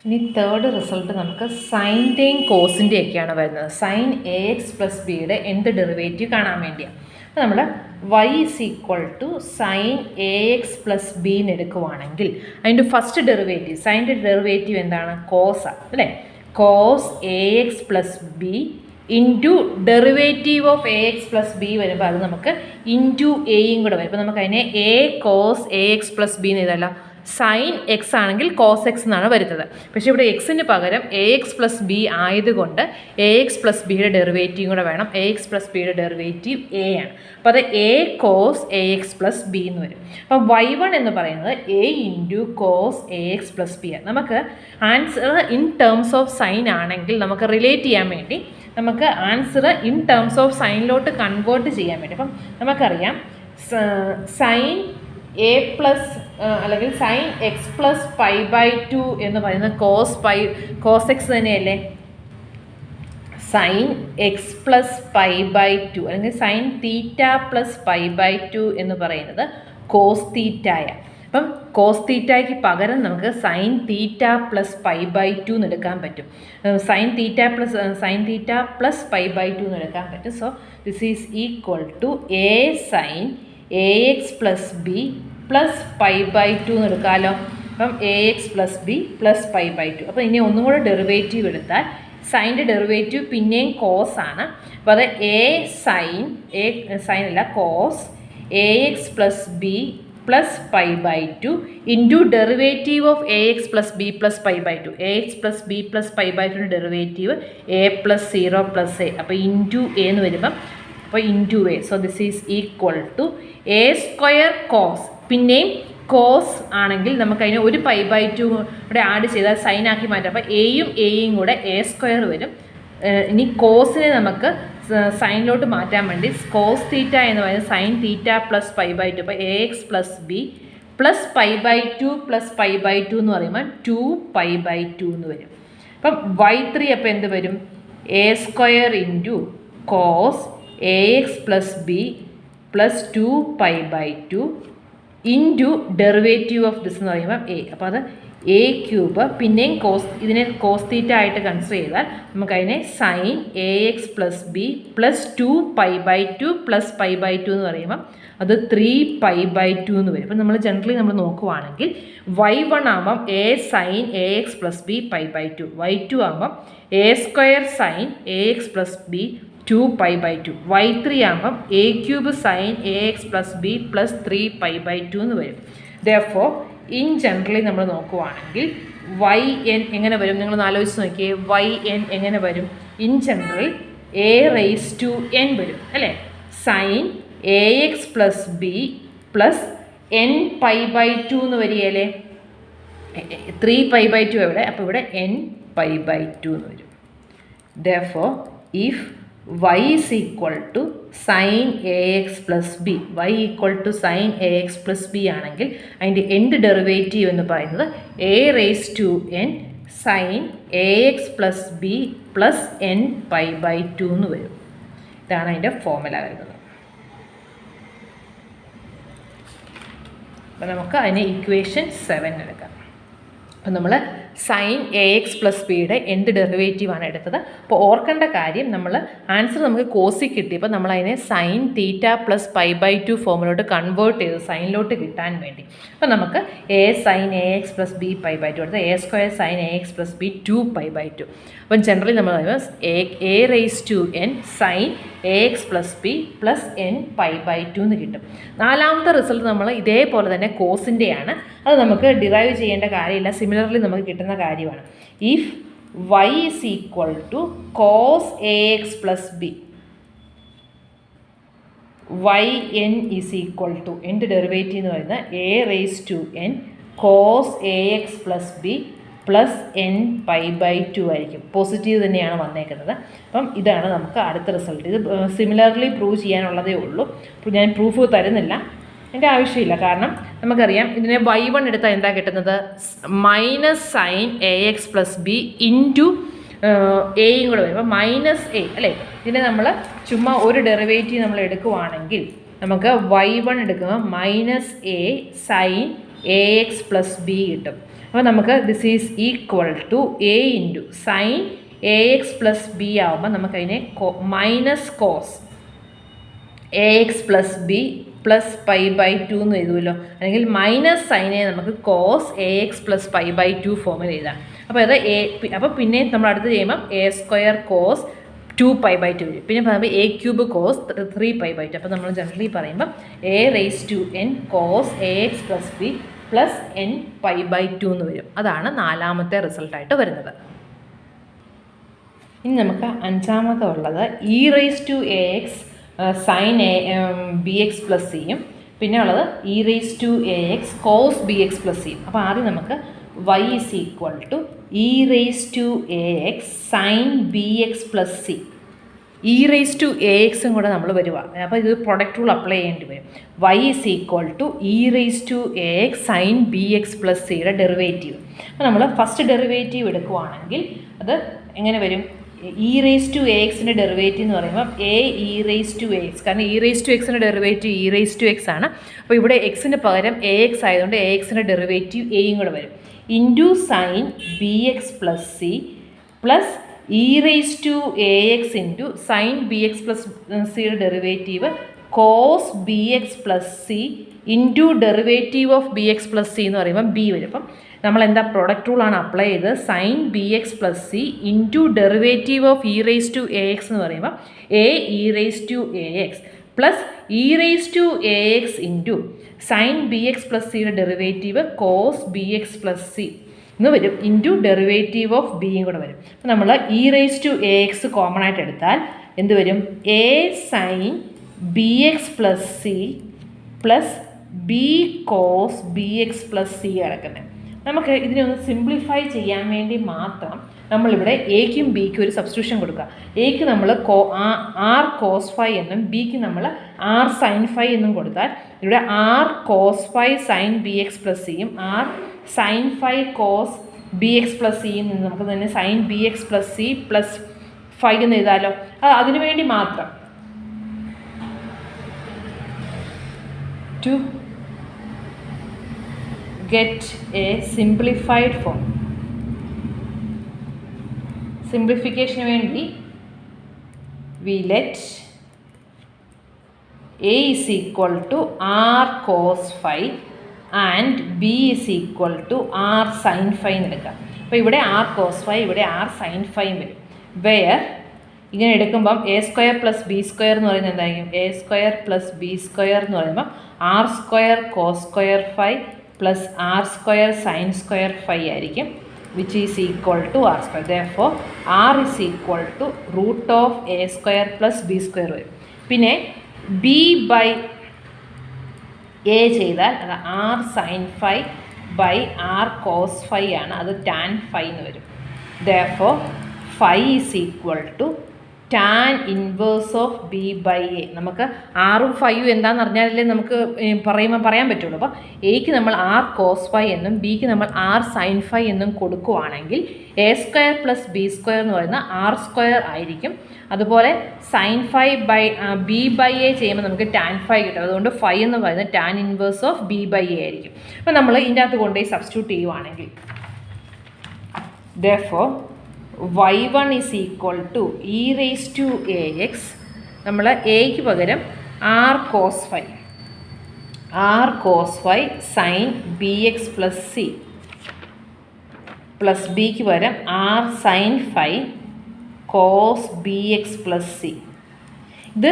ഇനി third result നമുക്ക് സൈൻ്റെയും കോസിൻ്റെയും ഒക്കെയാണ് വരുന്നത്. സൈൻ എ എക്സ് പ്ലസ് ബിയുടെ എന്ത് ഡെറിവേറ്റീവ് കാണാൻ വേണ്ടിയാണ്. അപ്പോൾ നമ്മൾ y is equal to sine A X plus B എന്ന് എടുക്കുവാണെങ്കിൽ അതിൻ്റെ ഫസ്റ്റ് ഡെറിവേറ്റീവ്, സൈൻ്റെ ഡെറിവേറ്റീവ് എന്താണ്? കോസാണ് അല്ലേ? Cos A X plus B into derivative of A X plus B വരുമ്പോൾ അത് നമുക്ക് ഇൻറ്റു എയും കൂടെ വരും. അപ്പോൾ നമുക്ക് അതിനെ A cos A X plus B എന്ന് എഴുതാമല്ലോ. സൈൻ എക്സ് ആണെങ്കിൽ കോസ് എക്സ് എന്നാണ് വരുന്നത്. പക്ഷേ ഇവിടെ എക്സിന് പകരം എ എക്സ് പ്ലസ് ബി ആയതുകൊണ്ട് എ എക്സ് പ്ലസ് ബിയുടെ ഡെറിവേറ്റീവ് കൂടെ വേണം. എ എക്സ് പ്ലസ് ബിയുടെ ഡെറിവേറ്റീവ് എ ആണ്. അപ്പോൾ അത് A cos A X plus B എന്ന് വരും. അപ്പം y1 എന്ന് പറയുന്നത് A into cos A X plus B ആണ്. നമുക്ക് answer in terms of sign ആണെങ്കിൽ നമുക്ക് റിലേറ്റ് ചെയ്യാൻ വേണ്ടി നമുക്ക് ആൻസർ ഇൻ ടേംസ് ഓഫ് സൈനിലോട്ട് കൺവേർട്ട് ചെയ്യാൻ വേണ്ടി, അപ്പം നമുക്കറിയാം സൈൻ എ പ്ലസ് അല്ലെങ്കിൽ sine x plus pi by two എന്ന് പറയുന്നത് കോസ് എക്സ് തന്നെയല്ലേ? Sine x plus pi by two അല്ലെങ്കിൽ sine theta plus pi by two എന്ന് പറയുന്നത് കോസ് തീറ്റായ. അപ്പം കോസ് തീറ്റയ്ക്ക് പകരം നമുക്ക് sine theta plus pi by two എന്ന് എടുക്കാൻ പറ്റും. Sine theta plus pi by two എന്ന് എടുക്കാൻ പറ്റും. So this is equal to A sine A X plus B plus pi by two എന്ന് എടുക്കാമല്ലോ. അപ്പം A X plus B plus pi by two. അപ്പോൾ ഇനി ഒന്നും കൂടെ ഡെറിവേറ്റീവ് എടുത്താൽ സൈൻ്റെ ഡെറിവേറ്റീവ് പിന്നെയും കോസ് ആണ്. അപ്പോൾ അത് സൈൻ അല്ല cos A X plus B plus pi by two into derivative of A X plus B plus pi by two. A X plus B plus pi by ടുൻ്റെ derivative a plus 0 plus a. അപ്പോൾ into a എന്ന് വരുമ്പം അപ്പോൾ into a. So this is equal to a square cos. പിന്നെയും cos ആണെങ്കിൽ നമുക്കതിന് ഒരു pi by two കൂടെ ആഡ് ചെയ്താൽ സൈനാക്കി മാറ്റാം. അപ്പോൾ എയും കൂടെ എ സ്ക്വയർ വരും. ഇനി കോസിനെ നമുക്ക് സൈനിലോട്ട് മാറ്റാൻ വേണ്ടി കോസ് തീറ്റ എന്ന് പറയുന്നത് sine theta plus pi by two. അപ്പോൾ a X plus B plus pi by two plus pi by two എന്ന് പറയുമ്പോൾ 2 പൈ ബൈ ടു എന്ന് വരും. അപ്പം y3 അപ്പോൾ എന്ത് വരും? A square into cos A X plus B plus 2 pi by two into derivative of this എന്ന് പറയുമ്പോൾ എ. അപ്പോൾ അത് എ ക്യൂബ് പിന്നെയും ഇതിനെ കോസ് തീറ്റ ആയിട്ട് കൺസിഡർ ചെയ്താൽ നമുക്കതിനെ sine A X plus B plus 2 pi by two plus pi by two എന്ന് പറയുമ്പോൾ അത് 3 പൈ ബൈ ടു എന്ന് വരും. അപ്പോൾ നമ്മൾ ജനറലി നമ്മൾ നോക്കുവാണെങ്കിൽ y1 ആകുമ്പം A sine A X plus B pi by two, y2 ആകുമ്പം A square sine A X plus B 2 pi by two, y3 ആകുമ്പം A cube sine A X plus B plus 3 pi by two എന്ന് വരും. Therefore in generally നമ്മൾ നോക്കുവാണെങ്കിൽ Y n എങ്ങനെ വരും? നിങ്ങൾ ആലോചിച്ച് നോക്കിയേ, വൈ എൻ എങ്ങനെ വരും? In general a raise to n വരും അല്ലേ? Sine A X plus B plus n pi by two എന്ന് വരികയല്ലേ? 3 പൈ ബൈ ടു എവിടെ? അപ്പോൾ ഇവിടെ എൻ പൈ ബൈ ടു എന്ന് വരും. Therefore if y is equal to sin ax plus b, y equal to sin ax plus b ആണെങ്കിൽ അതിൻ്റെ end derivative എന്ന് പറയുന്നത് a raised to n sin ax plus b plus n pi by 2 എന്ന് വരും. ഇതാണ് അതിൻ്റെ formula വരുന്നത്. അപ്പോൾ നമുക്ക് അതിനെ ഇക്വേഷൻ 7 എടുക്കാം. അപ്പോൾ നമ്മൾ സൈൻ എ എക്സ് പ്ലസ് ബിയുടെ എന്ത് ഡെറിവേറ്റീവാണ് എടുത്തത്? അപ്പോൾ ഓർക്കേണ്ട കാര്യം, നമ്മൾ ആൻസർ നമുക്ക് കോസിൽ കിട്ടിയപ്പോൾ നമ്മൾ അതിനെ sine theta plus pi by two ഫോമിലോട്ട് കൺവേർട്ട് ചെയ്ത് സൈനിലോട്ട് കിട്ടാൻ വേണ്ടി. അപ്പോൾ നമുക്ക് a sine A X plus B pi by two എടുത്ത് a square sine A X plus B 2 pi by two. അപ്പം ജനറലി നമ്മൾ a raise to n sine A X plus B plus n pi by two എന്ന് കിട്ടും. നാലാമത്തെ result നമ്മൾ ഇതേപോലെ തന്നെ കോസിൻ്റെയാണ്. അത് നമുക്ക് ഡിറൈവ് ചെയ്യേണ്ട കാര്യമില്ല, സിമിലർലി നമുക്ക് കിട്ടുന്ന കാര്യമാണ്. If y is equal to cos ax plus b, yn is equal to എൻ്റെ ഡെറിവേറ്റീവ് എന്ന് പറയുന്നത് a raised to n cos ax plus b plus n pi by two ആയിരിക്കും. പോസിറ്റീവ് തന്നെയാണ് വന്നേക്കുന്നത്. അപ്പം ഇതാണ് നമുക്ക് അടുത്ത റിസൾട്ട്. ഇത് സിമിലർലി പ്രൂവ് ചെയ്യാനുള്ളതേ ഉള്ളൂ. അപ്പോൾ ഞാൻ പ്രൂഫ് തരുന്നില്ല, എൻ്റെ ആവശ്യമില്ല. കാരണം നമുക്കറിയാം ഇതിനെ y1 എടുത്താൽ എന്താ കിട്ടുന്നത്? Minus sine A X plus B into എയും കൂടെ വരും. അപ്പോൾ മൈനസ് എ അല്ലേ? ഇതിനെ നമ്മൾ ചുമ്മാ ഒരു ഡെറിവേറ്റീവ് നമ്മൾ എടുക്കുവാണെങ്കിൽ നമുക്ക് y1 എടുക്കുമ്പോൾ minus a sine A X plus b കിട്ടും. അപ്പോൾ നമുക്ക് this is equal to a into sine A X plus b ആകുമ്പോൾ നമുക്കതിനെ minus cos A X plus B plus pi by two എന്ന് എഴുതുമല്ലോ, അല്ലെങ്കിൽ മൈനസ് സൈനെ നമുക്ക് cos A X plus pi by two ഫോമിൽ എഴുതാം. അപ്പോൾ അത് അപ്പോൾ പിന്നെ നമ്മൾ അടുത്ത് ചെയ്യുമ്പം a square cos 2 pi by two വരും. പിന്നെ പറയുമ്പോൾ A cube cos 3 pi by two. അപ്പോൾ നമ്മൾ ജനറലി പറയുമ്പോൾ a raise to n cos A X plus B plus n pi by two എന്ന് വരും. അതാണ് നാലാമത്തെ റിസൾട്ടായിട്ട് വരുന്നത്. ഇനി നമുക്ക് അഞ്ചാമത്തെ ഉള്ളത് e raise to a x sine b x plus സിയും, പിന്നെ ഉള്ളത് e raise to a x cos b x plus സിയും. അപ്പോൾ ആദ്യം നമുക്ക് y is equal to e raise to a x sine b x plus c. E raise to a എക്സും കൂടെ നമ്മൾ വരുക. അപ്പോൾ ഇത് പ്രൊഡക്റ്റ് റൂൾ അപ്ലൈ ചെയ്യേണ്ടി വരും. y is equal to e raise to a x sine b x plus സിയുടെ derivative. അപ്പോൾ നമ്മൾ ഫസ്റ്റ് ഡെറിവേറ്റീവ് എടുക്കുവാണെങ്കിൽ അത് എങ്ങനെ വരും? ഇ റേസ് ടു എ എക്സിൻ്റെ ഡെറിവേറ്റീവ് എന്ന് പറയുമ്പോൾ a e raise to a x, കാരണം ഇ റേസ് ടു എക്സിൻ്റെ derivative e raise to x ആണ്. അപ്പോൾ ഇവിടെ എക്സിന് പകരം എ എക്സ് ആയതുകൊണ്ട് എ എക്സിൻ്റെ ഡെറിവേറ്റീവ് എയും കൂടെ വരും. Into sine b x plus c plus e raise to a x into sine b x plus സിയുടെ derivative cos b x plus c into derivative of b x plus c എന്ന് പറയുമ്പോൾ b വരും. അപ്പം നമ്മളെന്താ product റൂളാണ് apply ചെയ്ത് sine b x plus c into derivative of e raise to a x എന്ന് പറയുമ്പോൾ a e raise to a X plus e raise to a x into sine b x plus സിയുടെ derivative cos b x plus c എന്ന് വരും, into derivative of ബിയും കൂടെ വരും. അപ്പോൾ നമ്മൾ e raise to a x common ആയിട്ട് എടുത്താൽ എന്ത് വരും? A sine b x plus c plus b cos b x plus c കിടക്കുന്നത്. നമുക്ക് ഇതിനെ ഒന്ന് സിംപ്ലിഫൈ ചെയ്യാൻ വേണ്ടി മാത്രം നമ്മളിവിടെ എക്കും ബിക്കും ഒരു സബ്സ്റ്റിറ്റ്യൂഷൻ കൊടുക്കുക. എക്ക് നമ്മൾ ആർ കോസ് ഫൈ എന്നും ബിക്ക് നമ്മൾ ആർ സൈൻ ഫൈ എന്നും കൊടുത്താൽ ഇവിടെ r cos phi sine b x plus സിയും r sine phi cos b x plus സിയും നിന്ന് നമുക്ക് തന്നെ sine b x plus c plus phi എന്ന് എഴുതാമല്ലോ. അതിനു വേണ്ടി മാത്രം to get a simplified form. Simplification വേണ്ടി we let a is equal to r cos phi and b is equal to r sin phi എടുക്കാം. അപ്പോൾ ഇവിടെ r cos phi ഇവിടെ r sin phi വരും. where ഇങ്ങനെ എടുക്കുമ്പം a square plus b square എന്ന് പറയുന്നത് എന്തായിരിക്കും? A square plus b square എന്ന് പറയുമ്പോൾ r square cos square phi plus r square sine square phi ആയിരിക്കും, which is equal to r square. Therefore r is equal to root of a square plus b square വരും. പിന്നെ b by a ചെയ്താൽ അത് r sine phi by r cos phi ആണ്, അത് tan phi എന്ന് വരും. Therefore phi is equal to tan inverse of b by a. നമുക്ക് ആറും ഫൈയും എന്താണെന്ന് അറിഞ്ഞാലല്ലേ നമുക്ക് പറയാൻ പറ്റുള്ളൂ. അപ്പോൾ എക്ക് നമ്മൾ ആർ കോസ് ഫൈ എന്നും ബിക്ക് നമ്മൾ ആർ സൈൻ ഫൈ എന്നും കൊടുക്കുവാണെങ്കിൽ a square plus b square എന്ന് പറയുന്ന ആർ സ്ക്വയർ ആയിരിക്കും. അതുപോലെ sine phi by b by a ചെയ്യുമ്പോൾ നമുക്ക് ടാൻ ഫൈ കിട്ടും. അതുകൊണ്ട് ഫൈ എന്ന് പറയുന്നത് tan inverse of b by a ആയിരിക്കും. അപ്പോൾ നമ്മൾ ഇതിൻ്റെ അകത്ത് കൊണ്ടുപോയി സബ്സ്റ്റിറ്റ്യൂട്ട് ചെയ്യുവാണെങ്കിൽ therefore y1 is equal to e raised to ax. നമ്മൾ എക്ക് പകരം r cos phi sine b x plus c plus ബിക്ക് പകരം r sine phi cos b x plus c. ഇത്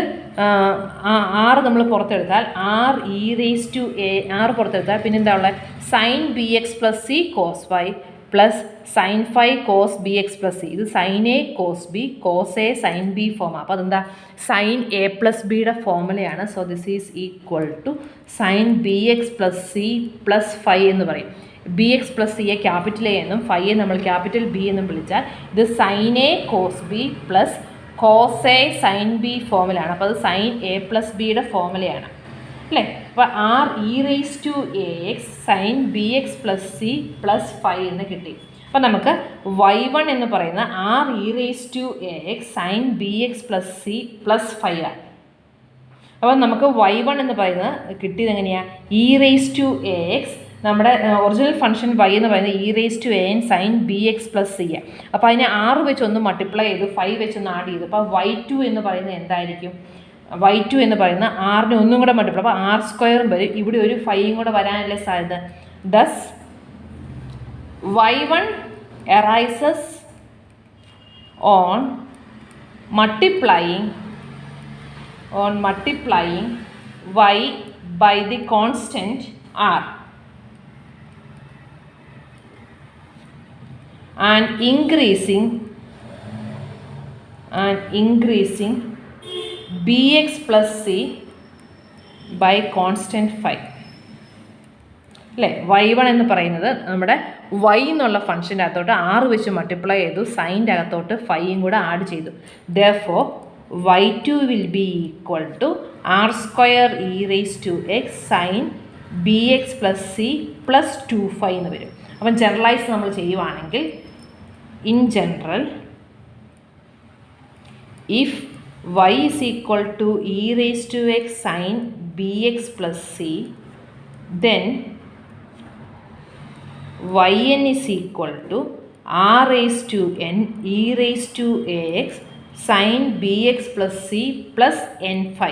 ആറ് നമ്മൾ പുറത്തെടുത്താൽ r e raise to a r പുറത്തെടുത്താൽ പിന്നെ എന്താ ഉള്ളത്? Sine b x plus c cos phi plus sine phi cos b x plus c. ഇത് sine a cos b cos a sine b form. അപ്പോൾ അതെന്താ? Sine a plus ബിയുടെ ഫോമുലയാണ്. So this is equal to sine b x plus c plus phi എന്ന് പറയും. B x plus സിയെ capital A എന്നും ഫൈയെ നമ്മൾ ക്യാപിറ്റൽ ബി എന്നും വിളിച്ചാൽ ഇത് sine a cos b plus cos a sine b ഫോമുലയാണ്. അപ്പോൾ അത് സൈൻ എ പ്ലസ് ബിയുടെ ഫോമുലയാണ് അല്ലേ? അപ്പോൾ r e raise to a x sine b x plus c plus phi എന്ന് കിട്ടി. അപ്പോൾ നമുക്ക് y1 എന്ന് പറയുന്ന r e raise to a x sine b x plus c plus five ആണ്. അപ്പോൾ നമുക്ക് y1 എന്ന് പറയുന്നത് കിട്ടിയത് എങ്ങനെയാണ്? E raise to a x നമ്മുടെ ഒറിജിനൽ ഫംഗ്ഷൻ y എന്ന് പറയുന്നത് e⁻n sin bx plus c. അപ്പോൾ അതിനെ 6 വെച്ച് ഒന്ന് മൾട്ടിപ്ലൈ ചെയ്തു, 5 വെച്ച് ഒന്ന് ആഡ് ചെയ്തു. അപ്പോൾ y2 എന്ന് പറയുന്നത് എന്തായിരിക്കും? y2 എന്ന് പറയുന്ന 6നെ ഒന്നും കൂടെ മൾട്ടിപ്ലൈ, അപ്പോൾ r² വരും. ഇവിടെ ഒരു 5 കൂടെ വരാനല്ലേ സാധ്യത. Thus y1 arises on multiplying y by the constant r and increasing bx plus c by constant 5. അല്ലേ? y1 എന്ന് പറയുന്നത് നമ്മുടെ y എന്നുള്ള ഫംഗ്ഷൻ്റെ അകത്തോട്ട് 6 വെച്ച് മൾട്ടിപ്ലൈ ചെയ്തു, സൈൻ്റെ അകത്തോട്ട് 5 കൂടെ ആഡ് ചെയ്തു. therefore y2 will be equal to r² e⁻x sin bx plus c plus 2 എന്ന് വരും. അപ്പം ജനറലൈസ് നമ്മൾ ചെയ്യുവാണെങ്കിൽ, in general, if y is equal to e⁻x sin bx plus c, then yn is equal to r⁻n e⁻ax sin bx plus c plus n5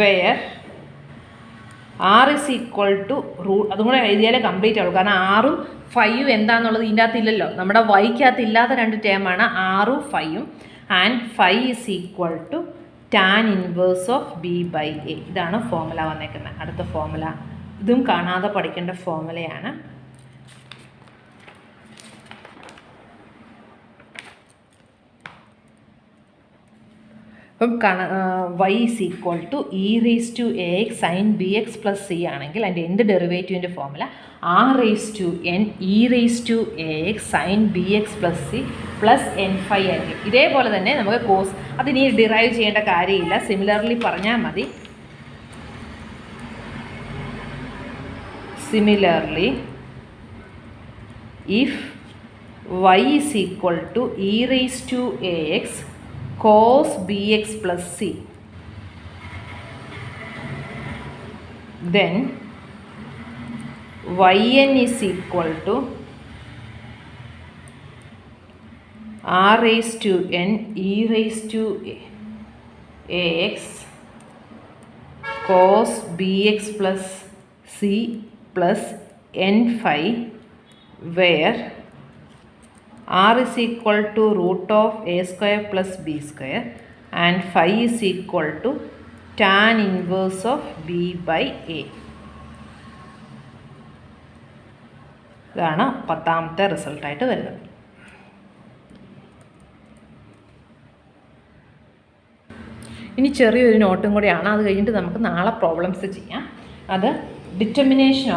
where r is equal to root. അതും കൂടെ എഴുതിയാലേ complete ആവുള്ളൂ, കാരണം 6ഉം 5ഉം എന്താണെന്നുള്ളത് ഇതിൻ്റെ അകത്ത് ഇല്ലല്ലോ. നമ്മുടെ വൈക്കകത്ത് ഇല്ലാത്ത 2 ടേമാണ് 6ഉം 5ഉം. And 5 is equal to tan inverse of b by a. ഇതാണ് ഫോർമുല വന്നേക്കുന്നത്. അടുത്ത ഫോർമുല ഇതും കാണാതെ പഠിക്കേണ്ട ഫോർമുലയാണ്. അപ്പം y is equal to e⁻ax sin bx plus c ആണെങ്കിൽ അതിൻ്റെ എന്ത് ഡെറിവേറ്റീവിൻ്റെ formula r⁻n e⁻ax sin bx plus c plus n5 ആയിരിക്കും. ഇതേപോലെ തന്നെ നമുക്ക് കോസ് അതിനി ഡിറൈവ് ചെയ്യേണ്ട കാര്യമില്ല, സിമിലർലി പറഞ്ഞാൽ മതി. Similarly, if y is equal to e⁻ax cos bx plus c, then yn is equal to r⁻n e⁻ax cos bx plus c plus n5 where r is equal to root of a² plus b² and phi is equal to tan inverse of b by a. ഇതാണ് 10ാമത്തെ റിസൾട്ടായിട്ട് വരുന്നത്. ഇനി ചെറിയൊരു നോട്ടും കൂടിയാണ്, അത് കഴിഞ്ഞിട്ട് നമുക്ക് നാളെ problems ചെയ്യാം. അത് determination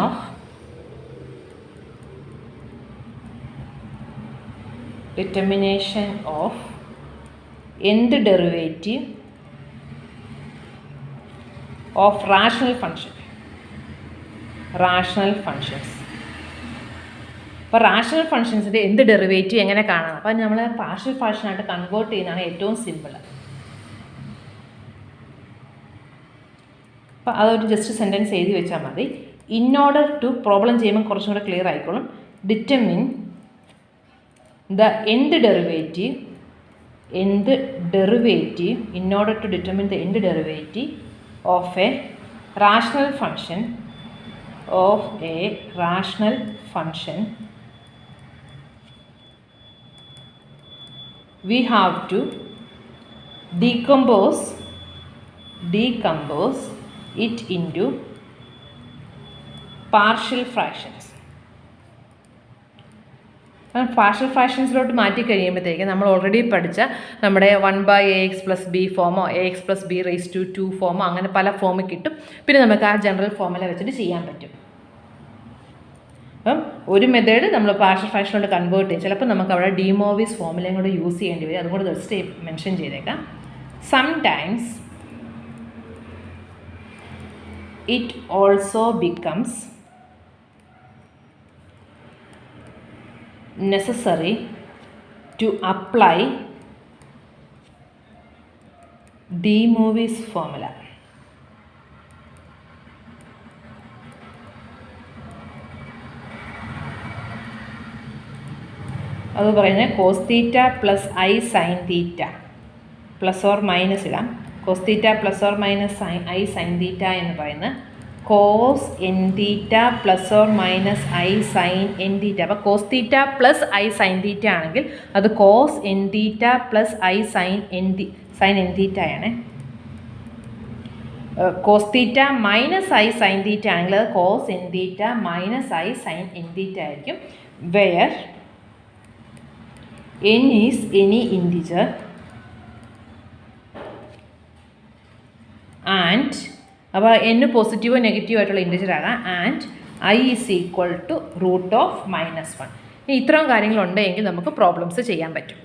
of nth derivative of rational functions. അപ്പോൾ റാഷണൽ ഫങ്ഷൻസിൻ്റെ എന്ത് ഡെറിവേറ്റീവ് എങ്ങനെ കാണാം? അപ്പോൾ നമ്മൾ പാർഷ്യൽ ഫങ്ഷനായിട്ട് കൺവേർട്ട് ചെയ്യുന്നതാണ് ഏറ്റവും സിമ്പിൾ. അപ്പോൾ അതൊരു ജസ്റ്റ് സെൻറ്റൻസ് എഴുതി വെച്ചാൽ മതി. ഇൻ ഓർഡർ ടു പ്രോബ്ലം ചെയ്യുമ്പോൾ കുറച്ചും കൂടെ ക്ലിയർ ആയിക്കോളും. Determine the nth derivative in order to determine the nth derivative of a rational function we have to decompose it into partial fractions. Partial ഫ്രാക്ഷൻസിലോട്ട് മാറ്റി കഴിയുമ്പോഴത്തേക്ക് നമ്മൾ ഓൾറെഡി പഠിച്ച നമ്മുടെ 1/ax പ്ലസ് ബി ഫോമോ ax plus b raise to 2 ഫോമോ അങ്ങനെ പല ഫോമിൽ കിട്ടും. പിന്നെ നമുക്ക് ആ ജനറൽ ഫോമുല വെച്ചിട്ട് ചെയ്യാൻ പറ്റും. അപ്പം ഒരു മെത്തേഡ് നമ്മൾ പാർഷ്യൽ ഫ്രാക്ഷനിലോട്ട് കൺവേർട്ട് ചെയ്യും. ചിലപ്പോൾ നമുക്ക് അവിടെ ഡി മോവിസ് ഫോമുലയും കൂടെ യൂസ് ചെയ്യേണ്ടി വരും. അതുകൊണ്ട് ജസ്റ്റ് മെൻഷൻ ചെയ്തേക്കാം. Sometimes it also becomes necessary to apply De Moivre's formula. അത് പറയുന്നത് cos theta plus i sine theta plus or minus ഇടാം. Cos theta plus or minus i sine theta എന്ന് പറയുന്നത് cos n theta plus or minus i sine n theta. അപ്പോൾ cos theta plus i sine theta ആണെങ്കിൽ അത് cos n theta plus i sine n theta ആണ്. Cos theta minus i sine theta ആണെങ്കിൽ അത് cos n theta minus i sine n theta ആയിരിക്കും. Where n is any integer and അപ്പോൾ n പോസിറ്റീവോ നെഗറ്റീവോ ആയിട്ടുള്ള ഇൻറ്റിജർ ആകാം. And i is equal to √(-1). ഇത്രയും കാര്യങ്ങളുണ്ടെങ്കിൽ നമുക്ക് പ്രോബ്ലംസ് ചെയ്യാൻ പറ്റും.